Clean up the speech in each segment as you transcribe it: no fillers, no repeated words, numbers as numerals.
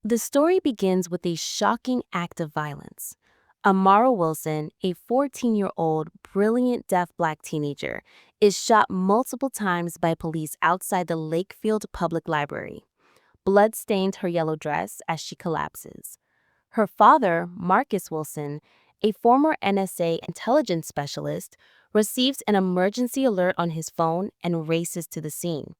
The story begins with a shocking act of violence. Amara Wilson, a 14-year-old, brilliant deaf black teenager, is shot multiple times by police outside the Lakefield Public Library. Blood stains her yellow dress as she collapses. Her father, Marcus Wilson, a former NSA intelligence specialist, receives an emergency alert on his phone and races to the scene.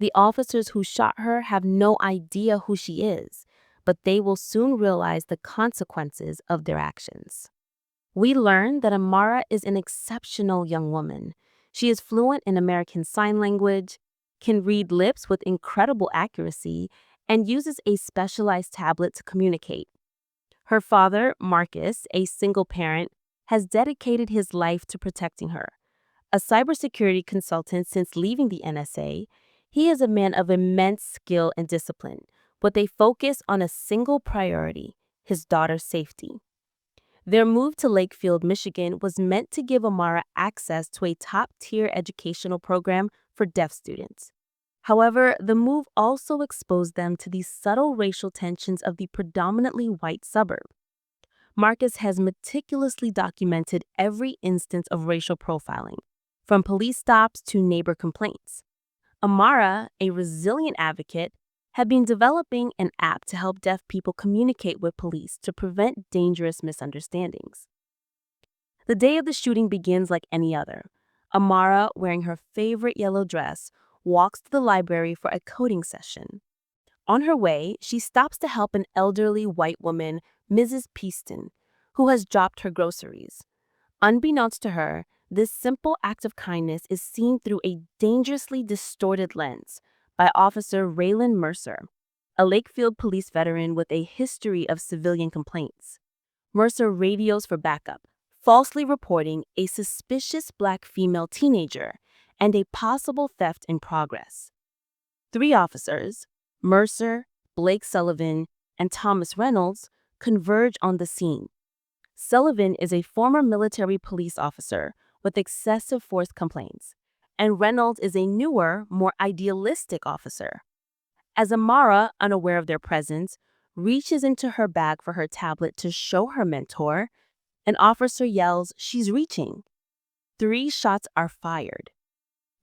The officers who shot her have no idea who she is, but they will soon realize the consequences of their actions. We learn that Amara is an exceptional young woman. She is fluent in American Sign Language, can read lips with incredible accuracy, and uses a specialized tablet to communicate. Her father, Marcus, a single parent, has dedicated his life to protecting her. A cybersecurity consultant since leaving the NSA, he is a man of immense skill and discipline, with a focus on a single priority: his daughter's safety. Their move to Lakefield, Michigan was meant to give Amara access to a top-tier educational program for deaf students. However, the move also exposed them to the subtle racial tensions of the predominantly white suburb. Marcus has meticulously documented every instance of racial profiling, from police stops to neighbor complaints. Amara, a resilient advocate, had been developing an app to help deaf people communicate with police to prevent dangerous misunderstandings. The day of the shooting begins like any other. Amara, wearing her favorite yellow dress, walks to the library for a coding session. On her way, she stops to help an elderly white woman, Mrs. Peaston, who has dropped her groceries. Unbeknownst to her, this simple act of kindness is seen through a dangerously distorted lens by Officer Raylan Mercer, a Lakefield police veteran with a history of civilian complaints. Mercer radios for backup, falsely reporting a suspicious black female teenager and a possible theft in progress. Three officers, Mercer, Blake Sullivan, and Thomas Reynolds, converge on the scene. Sullivan is a former military police officer with excessive force complaints, and Reynolds is a newer, more idealistic officer. As Amara, unaware of their presence, reaches into her bag for her tablet to show her mentor, an officer yells, "She's reaching." 3 shots are fired.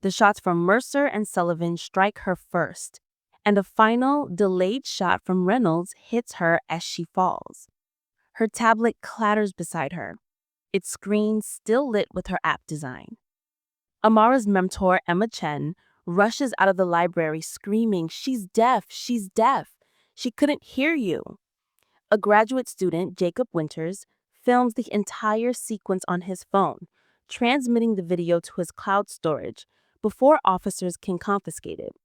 The shots from Mercer and Sullivan strike her first, and a final, delayed shot from Reynolds hits her as she falls. Her tablet clatters beside her, its screen still lit with her app design. Amara's mentor, Emma Chen, rushes out of the library screaming, "She's deaf! She's deaf! She couldn't hear you!" A graduate student, Jacob Winters, films the entire sequence on his phone, transmitting the video to his cloud storage before officers can confiscate it.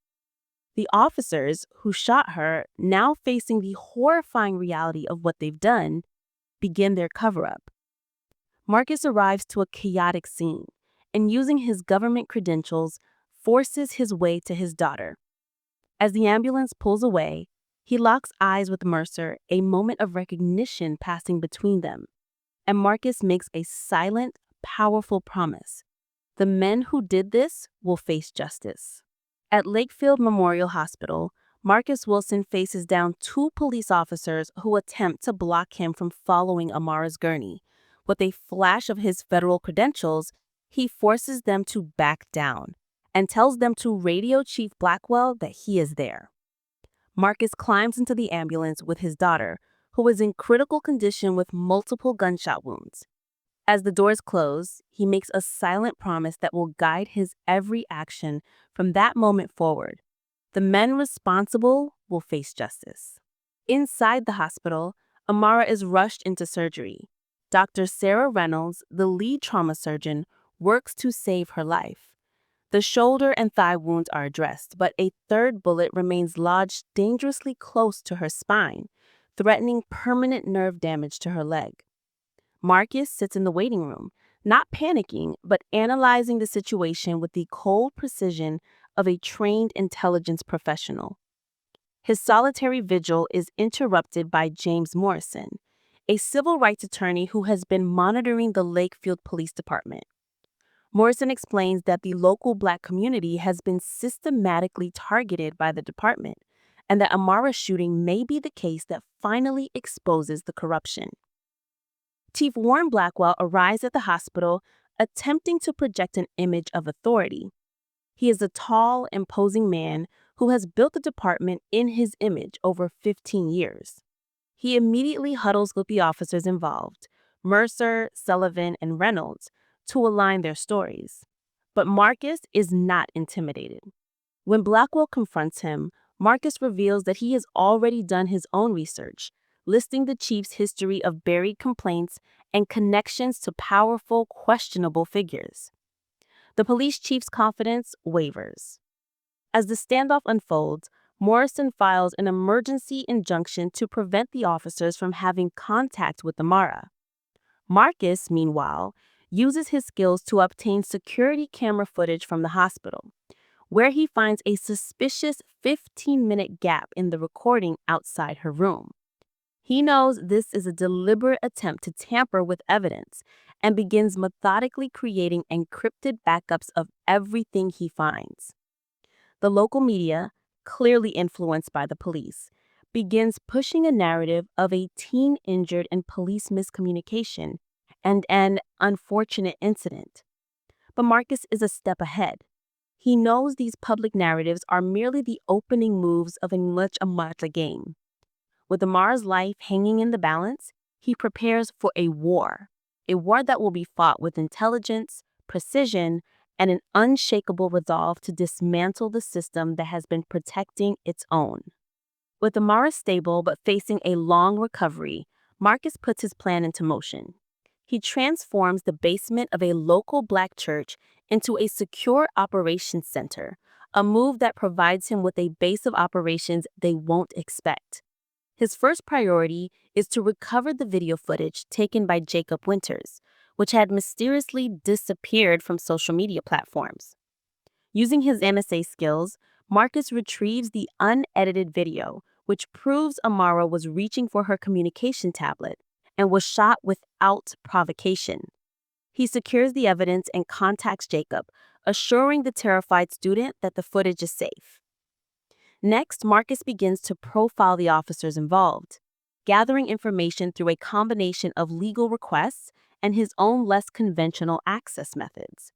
The officers who shot her, now facing the horrifying reality of what they've done, begin their cover-up. Marcus arrives to a chaotic scene and, using his government credentials, forces his way to his daughter. As the ambulance pulls away, he locks eyes with Mercer, a moment of recognition passing between them, and Marcus makes a silent, powerful promise: the men who did this will face justice. At Lakefield Memorial Hospital, Marcus Wilson faces down 2 police officers who attempt to block him from following Amara's gurney. With a flash of his federal credentials, he forces them to back down and tells them to radio Chief Blackwell that he is there. Marcus climbs into the ambulance with his daughter, who is in critical condition with multiple gunshot wounds. As the doors close, he makes a silent promise that will guide his every action from that moment forward. The men responsible will face justice. Inside the hospital, Amara is rushed into surgery. Dr. Sarah Reynolds, the lead trauma surgeon, works to save her life. The shoulder and thigh wounds are addressed, but a 3rd bullet remains lodged dangerously close to her spine, threatening permanent nerve damage to her leg. Marcus sits in the waiting room, not panicking, but analyzing the situation with the cold precision of a trained intelligence professional. His solitary vigil is interrupted by James Morrison, a civil rights attorney who has been monitoring the Lakefield Police Department. Morrison explains that the local Black community has been systematically targeted by the department, and that Amara's shooting may be the case that finally exposes the corruption. Chief Warren Blackwell arrives at the hospital, attempting to project an image of authority. He is a tall, imposing man who has built the department in his image over 15 years. He immediately huddles with the officers involved, Mercer, Sullivan, and Reynolds, to align their stories. But Marcus is not intimidated. When Blackwell confronts him, Marcus reveals that he has already done his own research, listing the chief's history of buried complaints and connections to powerful, questionable figures. The police chief's confidence wavers. As the standoff unfolds, Morrison files an emergency injunction to prevent the officers from having contact with Amara. Marcus, meanwhile, uses his skills to obtain security camera footage from the hospital, where he finds a suspicious 15-minute gap in the recording outside her room. He knows this is a deliberate attempt to tamper with evidence and begins methodically creating encrypted backups of everything he finds. The local media, clearly influenced by the police, begins pushing a narrative of a teen injured in police miscommunication and an unfortunate incident. But Marcus is a step ahead. He knows these public narratives are merely the opening moves of a much larger game. With Amara's life hanging in the balance, he prepares for a war that will be fought with intelligence, precision, and an unshakable resolve to dismantle the system that has been protecting its own. With Amara stable but facing a long recovery, Marcus puts his plan into motion. He transforms the basement of a local Black church into a secure operations center, a move that provides him with a base of operations they won't expect. His first priority is to recover the video footage taken by Jacob Winters, which had mysteriously disappeared from social media platforms. Using his NSA skills, Marcus retrieves the unedited video, which proves Amara was reaching for her communication tablet and was shot without provocation. He secures the evidence and contacts Jacob, assuring the terrified student that the footage is safe. Next, Marcus begins to profile the officers involved, gathering information through a combination of legal requests and his own less conventional access methods.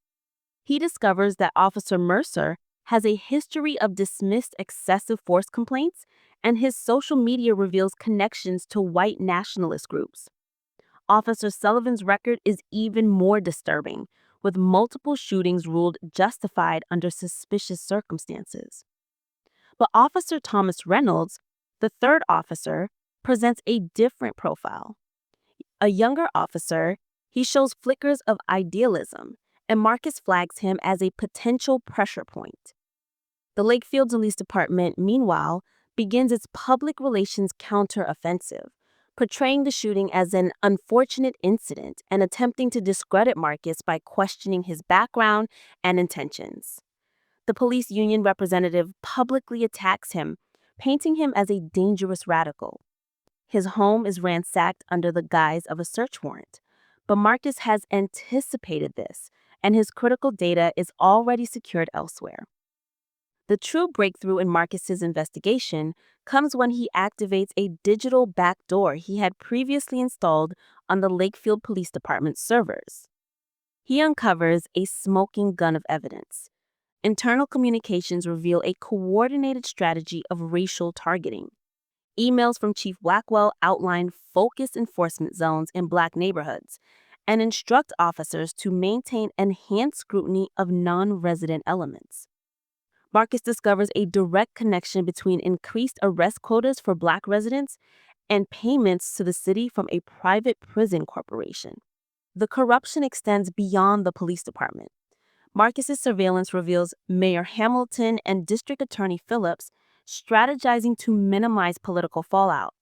He discovers that Officer Mercer has a history of dismissed excessive force complaints, and his social media reveals connections to white nationalist groups. Officer Sullivan's record is even more disturbing, with multiple shootings ruled justified under suspicious circumstances. But Officer Thomas Reynolds, the third officer, presents a different profile. A younger officer, he shows flickers of idealism, and Marcus flags him as a potential pressure point. The Lakefield Police Department, meanwhile, begins its public relations counteroffensive, portraying the shooting as an unfortunate incident and attempting to discredit Marcus by questioning his background and intentions. The police union representative publicly attacks him, painting him as a dangerous radical. His home is ransacked under the guise of a search warrant, but Marcus has anticipated this, and his critical data is already secured elsewhere. The true breakthrough in Marcus's investigation comes when he activates a digital backdoor he had previously installed on the Lakefield Police Department servers. He uncovers a smoking gun of evidence. Internal communications reveal a coordinated strategy of racial targeting. Emails from Chief Blackwell outline focused enforcement zones in Black neighborhoods and instruct officers to maintain enhanced scrutiny of non-resident elements. Marcus discovers a direct connection between increased arrest quotas for Black residents and payments to the city from a private prison corporation. The corruption extends beyond the police department. Marcus's surveillance reveals Mayor Hamilton and District Attorney Phillips strategizing to minimize political fallout.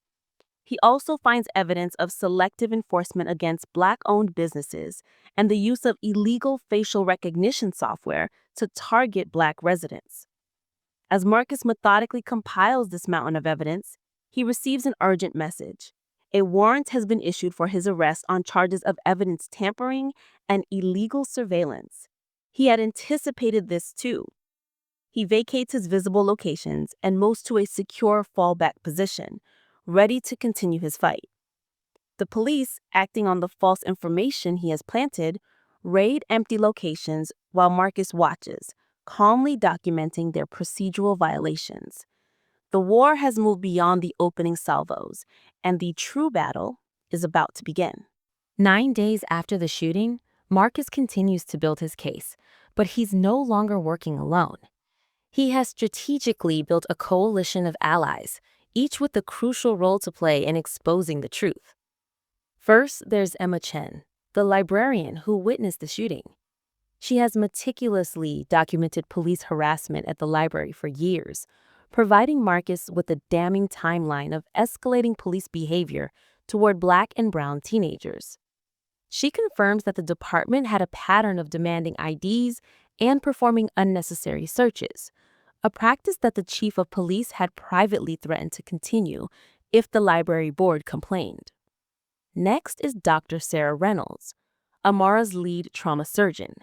He also finds evidence of selective enforcement against Black-owned businesses and the use of illegal facial recognition software to target Black residents. As Marcus methodically compiles this mountain of evidence, he receives an urgent message. A warrant has been issued for his arrest on charges of evidence tampering and illegal surveillance. He had anticipated this too. He vacates his visible locations and moves to a secure fallback position, ready to continue his fight. The police, acting on the false information he has planted, raid empty locations while Marcus watches, calmly documenting their procedural violations. The war has moved beyond the opening salvos, and the true battle is about to begin. 9 days after the shooting, Marcus continues to build his case, but he's no longer working alone. He has strategically built a coalition of allies, each with a crucial role to play in exposing the truth. First, there's Emma Chen, the librarian who witnessed the shooting. She has meticulously documented police harassment at the library for years, providing Marcus with a damning timeline of escalating police behavior toward Black and brown teenagers. She confirms that the department had a pattern of demanding IDs and performing unnecessary searches, a practice that the chief of police had privately threatened to continue if the library board complained. Next is Dr. Sarah Reynolds, Amara's lead trauma surgeon.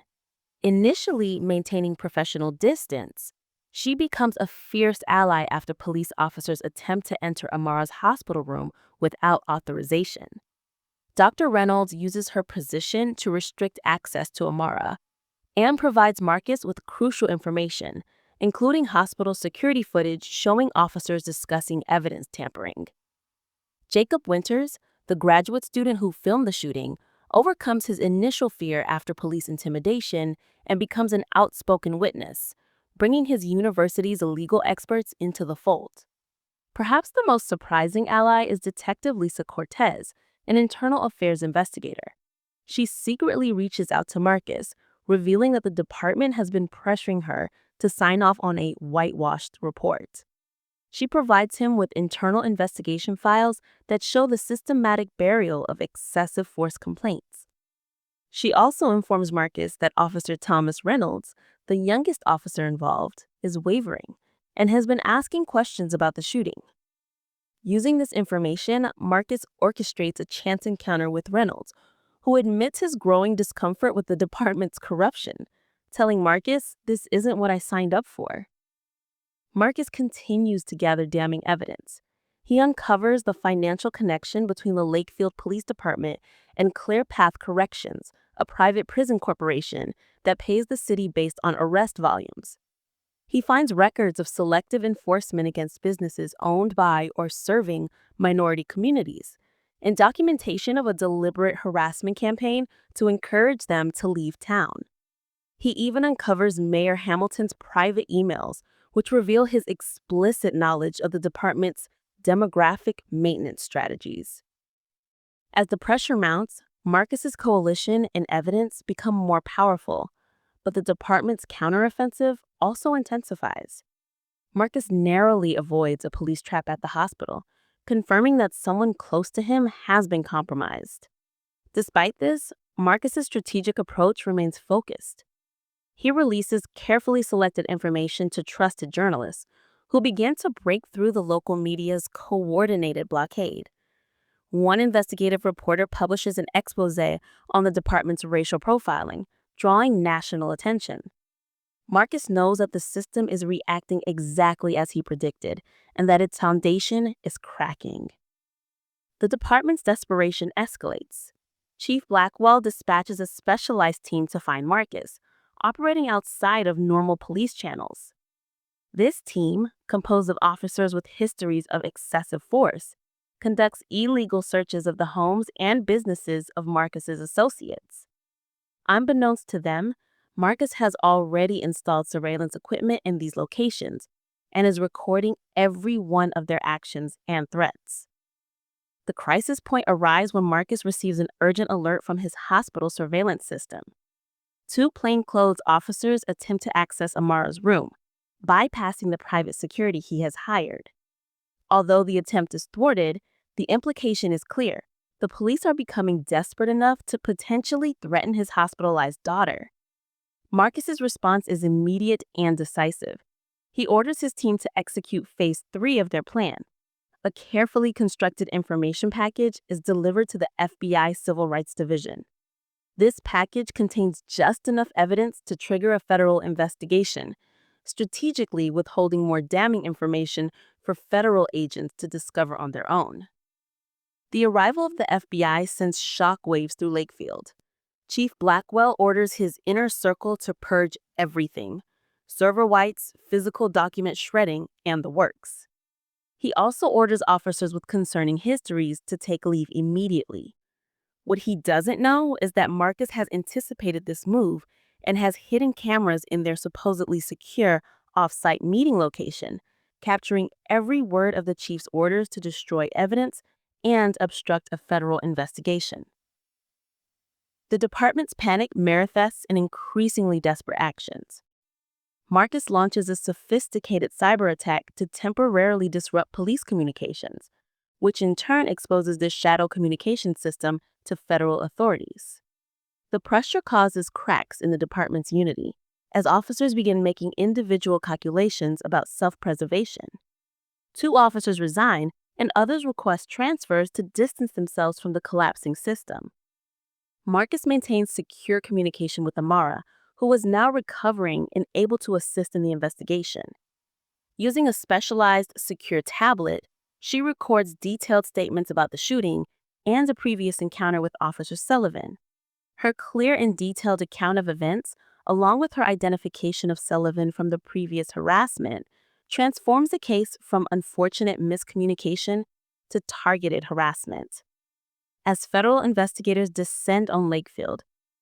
Initially maintaining professional distance, she becomes a fierce ally after police officers attempt to enter Amara's hospital room without authorization. Dr. Reynolds uses her position to restrict access to Amara and provides Marcus with crucial information, including hospital security footage showing officers discussing evidence tampering. Jacob Winters, the graduate student who filmed the shooting, overcomes his initial fear after police intimidation and becomes an outspoken witness, bringing his university's legal experts into the fold. Perhaps the most surprising ally is Detective Lisa Cortez, an internal affairs investigator. She secretly reaches out to Marcus, revealing that the department has been pressuring her to sign off on a whitewashed report. She provides him with internal investigation files that show the systematic burial of excessive force complaints. She also informs Marcus that Officer Thomas Reynolds, the youngest officer involved, is wavering and has been asking questions about the shooting. Using this information, Marcus orchestrates a chance encounter with Reynolds, who admits his growing discomfort with the department's corruption, telling Marcus, "This isn't what I signed up for." Marcus continues to gather damning evidence. He uncovers the financial connection between the Lakefield Police Department and Clear Path Corrections, a private prison corporation that pays the city based on arrest volumes. He finds records of selective enforcement against businesses owned by or serving minority communities, and documentation of a deliberate harassment campaign to encourage them to leave town. He even uncovers Mayor Hamilton's private emails, which reveal his explicit knowledge of the department's demographic maintenance strategies. As the pressure mounts, Marcus's coalition and evidence become more powerful, but the department's counteroffensive also intensifies. Marcus narrowly avoids a police trap at the hospital, confirming that someone close to him has been compromised. Despite this, Marcus's strategic approach remains focused. He releases carefully selected information to trusted journalists, who begin to break through the local media's coordinated blockade. One investigative reporter publishes an expose on the department's racial profiling, drawing national attention. Marcus knows that the system is reacting exactly as he predicted, and that its foundation is cracking. The department's desperation escalates. Chief Blackwell dispatches a specialized team to find Marcus, operating outside of normal police channels. This team, composed of officers with histories of excessive force, conducts illegal searches of the homes and businesses of Marcus's associates. Unbeknownst to them, Marcus has already installed surveillance equipment in these locations and is recording every one of their actions and threats. The crisis point arrives when Marcus receives an urgent alert from his hospital surveillance system. Two plainclothes officers attempt to access Amara's room, bypassing the private security he has hired. Although the attempt is thwarted, the implication is clear. The police are becoming desperate enough to potentially threaten his hospitalized daughter. Marcus's response is immediate and decisive. He orders his team to execute phase 3 of their plan. A carefully constructed information package is delivered to the FBI Civil Rights Division. This package contains just enough evidence to trigger a federal investigation, strategically withholding more damning information for federal agents to discover on their own. The arrival of the FBI sends shockwaves through Lakefield. Chief Blackwell orders his inner circle to purge everything: server wipes, physical document shredding, and the works. He also orders officers with concerning histories to take leave immediately. What he doesn't know is that Marcus has anticipated this move and has hidden cameras in their supposedly secure off-site meeting location, capturing every word of the chief's orders to destroy evidence and obstruct a federal investigation. The department's panic manifests in increasingly desperate actions. Marcus launches a sophisticated cyber attack to temporarily disrupt police communications, which in turn exposes this shadow communication system to federal authorities. The pressure causes cracks in the department's unity, as officers begin making individual calculations about self-preservation. 2 officers resign, and others request transfers to distance themselves from the collapsing system. Marcus maintains secure communication with Amara, who was now recovering and able to assist in the investigation. Using a specialized, secure tablet, she records detailed statements about the shooting and a previous encounter with Officer Sullivan. Her clear and detailed account of events, along with her identification of Sullivan from the previous harassment, transforms the case from unfortunate miscommunication to targeted harassment. As federal investigators descend on Lakefield,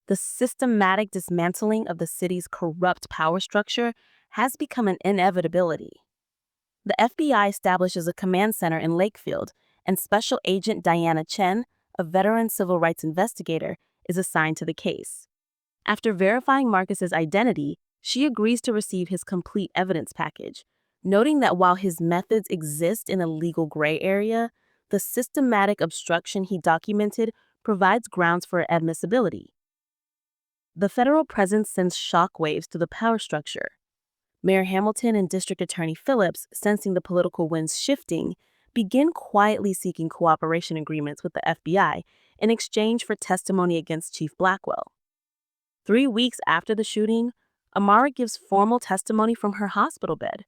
the systematic dismantling of the city's corrupt power structure has become an inevitability. The FBI establishes a command center in Lakefield, and Special Agent Diana Chen, a veteran civil rights investigator, is assigned to the case. After verifying Marcus's identity, she agrees to receive his complete evidence package, noting that while his methods exist in a legal gray area, the systematic obstruction he documented provides grounds for admissibility. The federal presence sends shockwaves to the power structure. Mayor Hamilton and District Attorney Phillips, sensing the political winds shifting, begin quietly seeking cooperation agreements with the FBI in exchange for testimony against Chief Blackwell. 3 weeks after the shooting, Amara gives formal testimony from her hospital bed.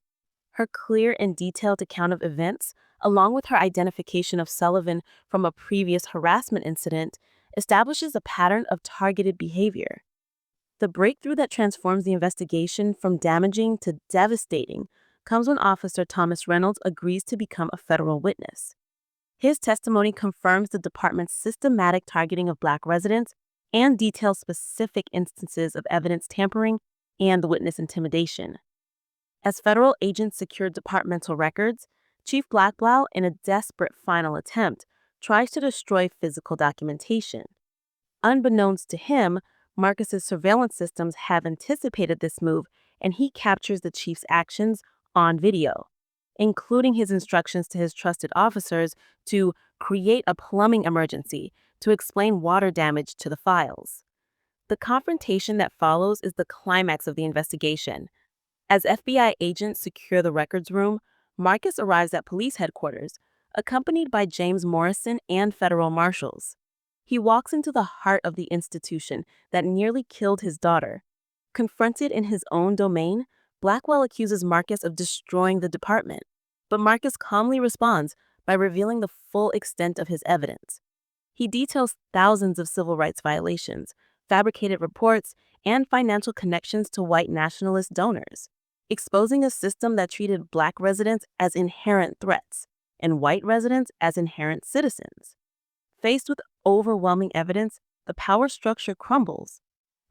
Her clear and detailed account of events, along with her identification of Sullivan from a previous harassment incident, establishes a pattern of targeted behavior. The breakthrough that transforms the investigation from damaging to devastating comes when Officer Thomas Reynolds agrees to become a federal witness. His testimony confirms the department's systematic targeting of Black residents and details specific instances of evidence tampering and witness intimidation. As federal agents secure departmental records, Chief Blackwell, in a desperate final attempt, tries to destroy physical documentation. Unbeknownst to him, Marcus's surveillance systems have anticipated this move, and he captures the chief's actions on video, including his instructions to his trusted officers to create a plumbing emergency to explain water damage to the files. The confrontation that follows is the climax of the investigation. As FBI agents secure the records room, Marcus arrives at police headquarters, accompanied by James Morrison and federal marshals. He walks into the heart of the institution that nearly killed his daughter. Confronted in his own domain, Blackwell accuses Marcus of destroying the department, but Marcus calmly responds by revealing the full extent of his evidence. He details thousands of civil rights violations, fabricated reports, and financial connections to white nationalist donors, exposing a system that treated Black residents as inherent threats and white residents as inherent citizens. Faced with overwhelming evidence, the power structure crumbles.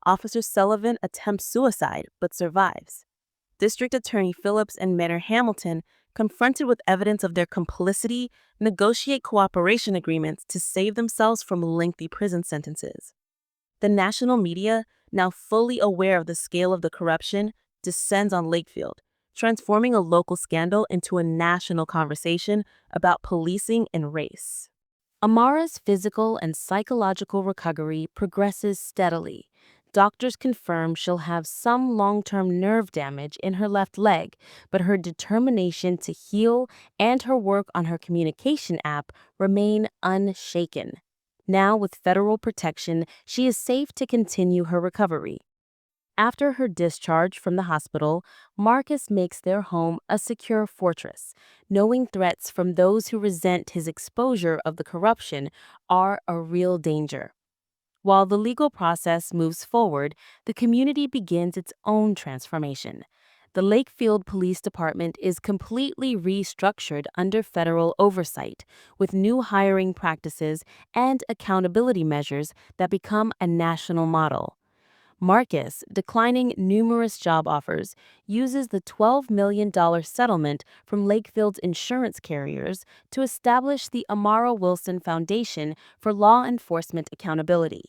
Officer Sullivan attempts suicide but survives. District Attorney Phillips and Mayor Hamilton, confronted with evidence of their complicity, negotiate cooperation agreements to save themselves from lengthy prison sentences. The national media, now fully aware of the scale of the corruption, descends on Lakefield, transforming a local scandal into a national conversation about policing and race. Amara's physical and psychological recovery progresses steadily. Doctors confirm she'll have some long-term nerve damage in her left leg, but her determination to heal and her work on her communication app remain unshaken. Now, with federal protection, she is safe to continue her recovery. After her discharge from the hospital, Marcus makes their home a secure fortress, knowing threats from those who resent his exposure of the corruption are a real danger. While the legal process moves forward, the community begins its own transformation. The Lakefield Police Department is completely restructured under federal oversight, with new hiring practices and accountability measures that become a national model. Marcus, declining numerous job offers, uses the $12 million settlement from Lakefield's insurance carriers to establish the Amara Wilson Foundation for Law Enforcement Accountability.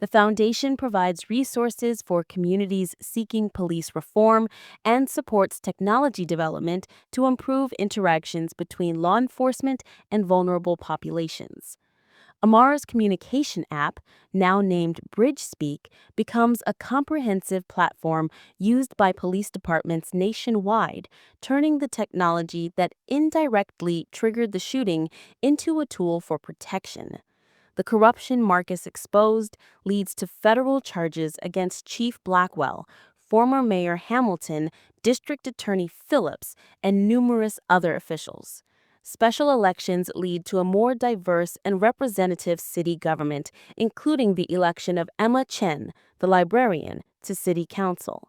The foundation provides resources for communities seeking police reform and supports technology development to improve interactions between law enforcement and vulnerable populations. Amara's communication app, now named BridgeSpeak, becomes a comprehensive platform used by police departments nationwide, turning the technology that indirectly triggered the shooting into a tool for protection. The corruption Marcus exposed leads to federal charges against Chief Blackwell, former Mayor Hamilton, District Attorney Phillips, and numerous other officials. Special elections lead to a more diverse and representative city government, including the election of Emma Chen, the librarian, to city council.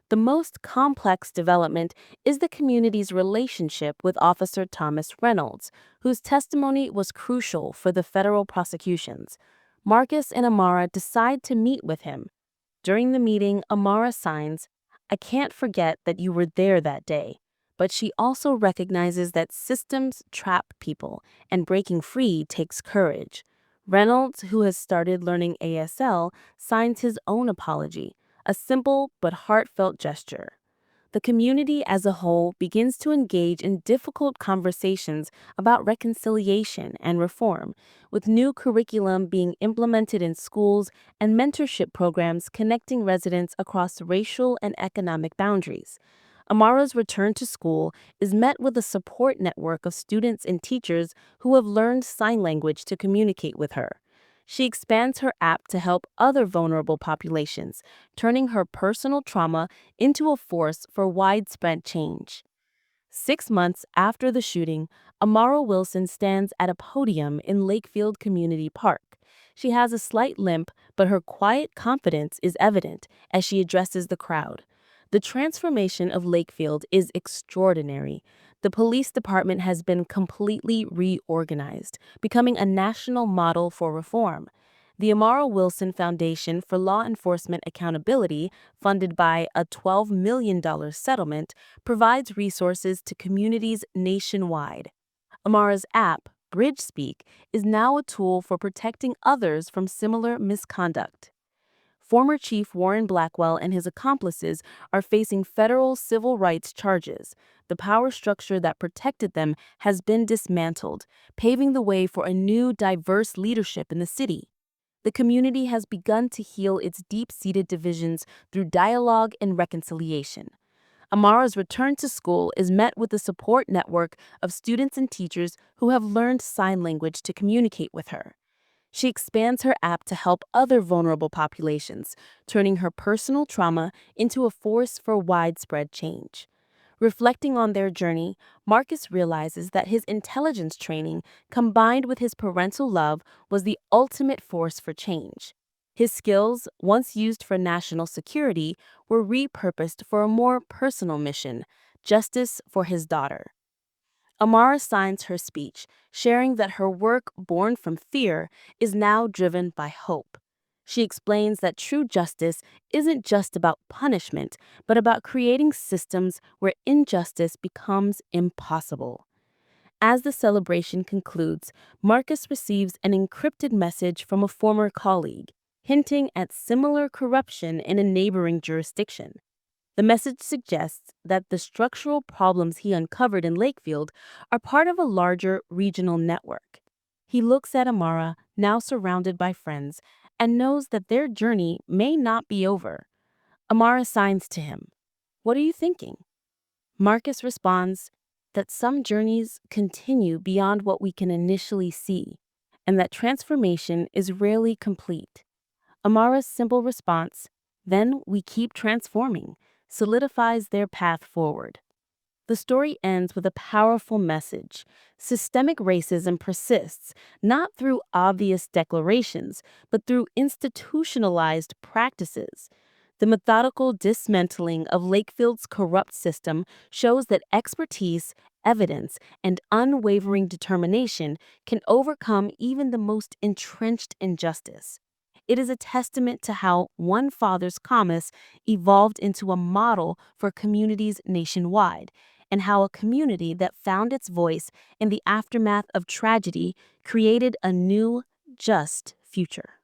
The most complex development is the community's relationship with Officer Thomas Reynolds, whose testimony was crucial for the federal prosecutions. Marcus and Amara decide to meet with him. During the meeting, Amara signs, "I can't forget that you were there that day." But she also recognizes that systems trap people and breaking free takes courage. Reynolds, who has started learning ASL, signs his own apology, a simple but heartfelt gesture. The community as a whole begins to engage in difficult conversations about reconciliation and reform, with new curriculum being implemented in schools and mentorship programs connecting residents across racial and economic boundaries. Amara's return to school is met with a support network of students and teachers who have learned sign language to communicate with her. She expands her app to help other vulnerable populations, turning her personal trauma into a force for widespread change. 6 months after the shooting, Amara Wilson stands at a podium in Lakefield Community Park. She has a slight limp, but her quiet confidence is evident as she addresses the crowd. The transformation of Lakefield is extraordinary. The police department has been completely reorganized, becoming a national model for reform. The Amara Wilson Foundation for Law Enforcement Accountability, funded by a $12 million settlement, provides resources to communities nationwide. Amara's app, BridgeSpeak, is now a tool for protecting others from similar misconduct. Former Chief Warren Blackwell and his accomplices are facing federal civil rights charges. The power structure that protected them has been dismantled, paving the way for a new, diverse leadership in the city. The community has begun to heal its deep-seated divisions through dialogue and reconciliation. Amara's return to school is met with a support network of students and teachers who have learned sign language to communicate with her. She expands her app to help other vulnerable populations, turning her personal trauma into a force for widespread change. Reflecting on their journey, Marcus realizes that his intelligence training, combined with his parental love, was the ultimate force for change. His skills, once used for national security, were repurposed for a more personal mission: justice for his daughter. Amara signs her speech, sharing that her work, born from fear, is now driven by hope. She explains that true justice isn't just about punishment, but about creating systems where injustice becomes impossible. As the celebration concludes, Marcus receives an encrypted message from a former colleague, hinting at similar corruption in a neighboring jurisdiction. The message suggests that the structural problems he uncovered in Lakefield are part of a larger regional network. He looks at Amara, now surrounded by friends, and knows that their journey may not be over. Amara signs to him, "What are you thinking?" Marcus responds that some journeys continue beyond what we can initially see, and that transformation is rarely complete. Amara's simple response, Then we keep transforming, solidifies their path forward. The story ends with a powerful message. Systemic racism persists, not through obvious declarations, but through institutionalized practices. The methodical dismantling of Lakefield's corrupt system shows that expertise, evidence, and unwavering determination can overcome even the most entrenched injustice. It is a testament to how one father's promise evolved into a model for communities nationwide, and how a community that found its voice in the aftermath of tragedy created a new, just future.